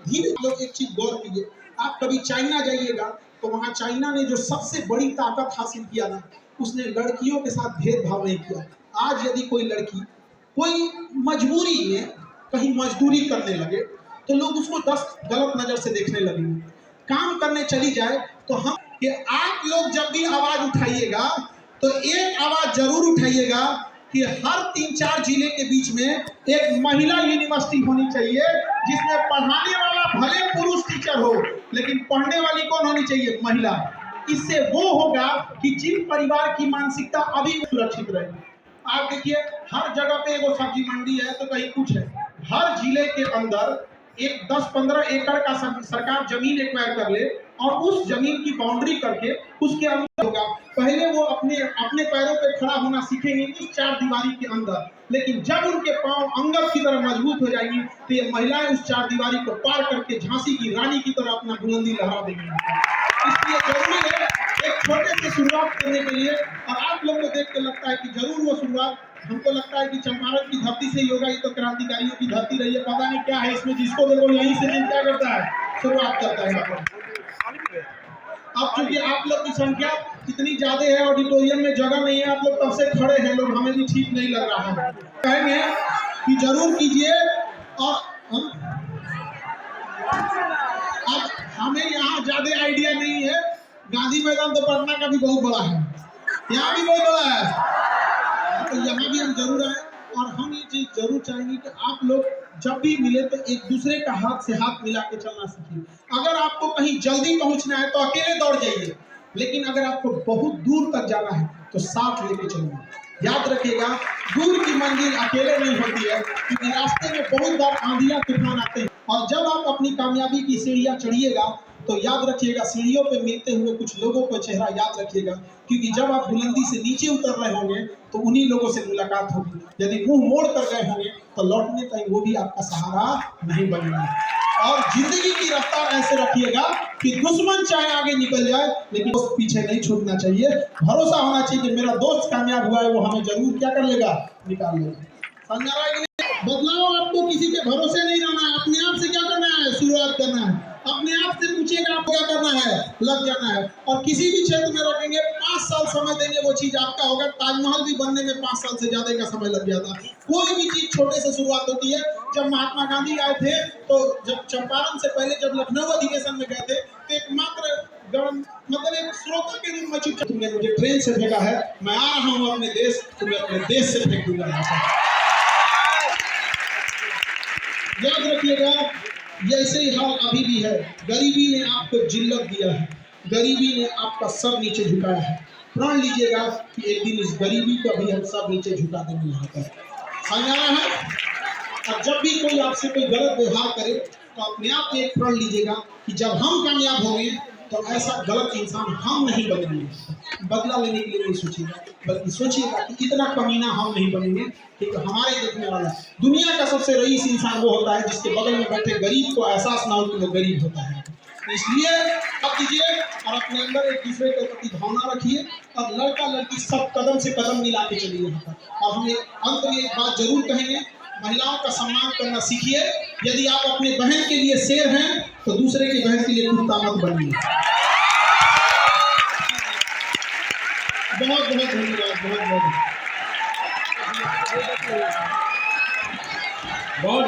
धीरे लोग एक चीज गौर कीजिए, आप कभी चाइना जाइएगा तो वहाँ चाइना ने जो सबसे बड़ी ताकत हासिल किया ना, उसने लड़कियों के साथ भेदभाव नहीं किया। आज यदि कोई लड़की कोई मजबूरी में कहीं मजदूरी करने लगे तो लोग उसको 10 गलत नजर से देखने लगेंगे। काम करने चली जाए तो हम कि आप लोग जब भी आवाज उठाइएगा तो एक आवाज जरूर उठाइएगा कि हर 3-4 जिले के बीच में एक महिला यूनिवर्सिटी होनी चाहिए, जिसमें पढ़ाने वाला भले पुरुष टीचर हो लेकिन पढ़ने वाली कौन होनी चाहिए? महिला। इससे वो होगा कि जिन परिवार की मानसिकता अभी सुरक्षित रहेगी। आप देखिए, हर जगह पे वो सब्जी मंडी है तो कहीं कुछ है, हर जिले के अंदर एक 10-15 एकड़ का सरकार जमीन एक्वायर कर ले और उस जमीन की बाउंड्री करके उसके अंदर होगा। पहले वो अपने अपने पैरों पे खड़ा होना सीखेंगे इस 4 दीवारी के अंदर, लेकिन जब उनके पांव अंगद की तरह मजबूत हो जाएंगी तो ये महिलाएं उस 4 दीवारी को पार करके झांसी की रानी की तरह अपना बुलंदी लहरा देंगी। इसलिए जरूरी है एक छोटे से शुरुआत करने के लिए, और आप लोग को देख के लगता है कि जरूर वो शुरुआत, हमको लगता है कि चंपारण की धरती से ही होगा, ये तो क्रांतिकारियों की धरती रही है, पता नहीं क्या है इसमें, जिसको देखो यहीं से दिन क्या करता है, शुरुआत करता है यहाँ पर। अब चूंकि आप लोग की संख्या इतनी ज्यादा है, ऑडिटोरियम में जगह नहीं है, आप लोग तब से खड़े हैं, लोग हमें भी ठीक नहीं लग रहा है, कहेंगे कि जरूर कीजिए। और अब हमें यहाँ ज्यादा आइडिया नहीं है, गांधी मैदान तो पटना का भी बहुत बड़ा है, यहाँ भी बहुत बड़ा है, तो यहाँ भी हम जरूर आए। और हम ये चीज जरूर चाहेंगे कि आप लोग जब भी मिले तो एक दूसरे का हाथ से हाथ मिला के चलना सीखिए। अगर आपको कहीं जल्दी पहुंचना है तो अकेले दौड़ जाइए, लेकिन अगर आपको बहुत दूर तक जाना है तो साथ लेके चलिए। याद रखिएगा, दूर की मंजिल अकेले नहीं होती है, क्योंकि रास्ते में बहुत बार आंधियां तूफान आते हैं, और जब आप अपनी कामयाबी की सीढ़ियां चढ़िएगा तो याद रखिएगा, सीढ़ियों पे मिलते हुए कुछ लोगों का चेहरा याद रखिएगा, क्योंकि जब आप बुलंदी से नीचे उतर रहे होंगे तो उन्हीं लोगों से मुलाकात होगी। यदि मुंह मोड़ कर गए होंगे तो लौटने टाइम वो भी आपका सहारा नहीं बनेंगे। और जिंदगी की रफ्तार ऐसे रखिएगा कि दुश्मन चाहे आगे निकल जाए लेकिन दोस्त पीछे नहीं छूटना चाहिए। भरोसा होना चाहिए कि मेरा दोस्त कामयाब हुआ है, वो हमें जरूर क्या कर लेगा, निकाल लेगा। समझ रहा है? बदलाव आपको किसी के भरोसे नहीं रहना है, अपने आप से क्या करना है, शुरुआत करना है। अपने आप से पूछिएगा आपको क्या करना है, लग जाना है। और किसी भी क्षेत्र में रखेंगे, 5 साल समय देंगे, वो चीज आपका होगा। ताजमहल भी बनने में 5 साल से ज्यादा का समय लग गया था। कोई भी चीज छोटे से शुरुआत होती है। जब महात्मा गांधी आए थे तो जब चंपारण से पहले जब लखनऊ अधिवेशन में गए थे तो एकमात्र मतलब एक श्रोता के रूप में चुप, तुमने मुझे ट्रेन से फेंका है, मैं आ रहा हूँ अपने देश, तुम्हें अपने देश से फेंक दूंगा। याद रखिएगा, ऐसे ही हाल अभी भी है। गरीबी ने आपको जिल्लत दिया है, गरीबी ने आपका सर नीचे झुकाया है। प्रण लीजिएगा कि एक दिन इस गरीबी का भी हम सब नीचे झुका देंगे यहाँ पर। समझ आ रहा है? और जब भी कोई आपसे कोई गलत व्यवहार करे तो अपने आप एक प्रण लीजिएगा कि जब हम कामयाब होंगे तो ऐसा गलत इंसान हम नहीं बनेंगे। बदला लेने के लिए नहीं सोचिएगा, बल्कि सोचिएगा कि इतना कमीना हम नहीं बनेंगे कि हमारे देखने वाला। दुनिया का सबसे रईस इंसान वो होता है जिसके बगल में बैठे गरीब को एहसास ना हो कि वो गरीब होता है। इसलिए अब कीजिए और अपने अंदर एक दूसरे के प्रति भावना रखिए, और लड़का लड़की सब कदम से कदम मिला के चलिए यहाँ पर। और हम अंत में एक बात जरूर कहेंगे, महिलाओं का सम्मान करना सीखिए। यदि आप अपने बहन के लिए शेर हैं तो दूसरे की बहन के लिए कुत्ता मत बनिए। बहुत बहुत धन्यवाद, बहुत बहुत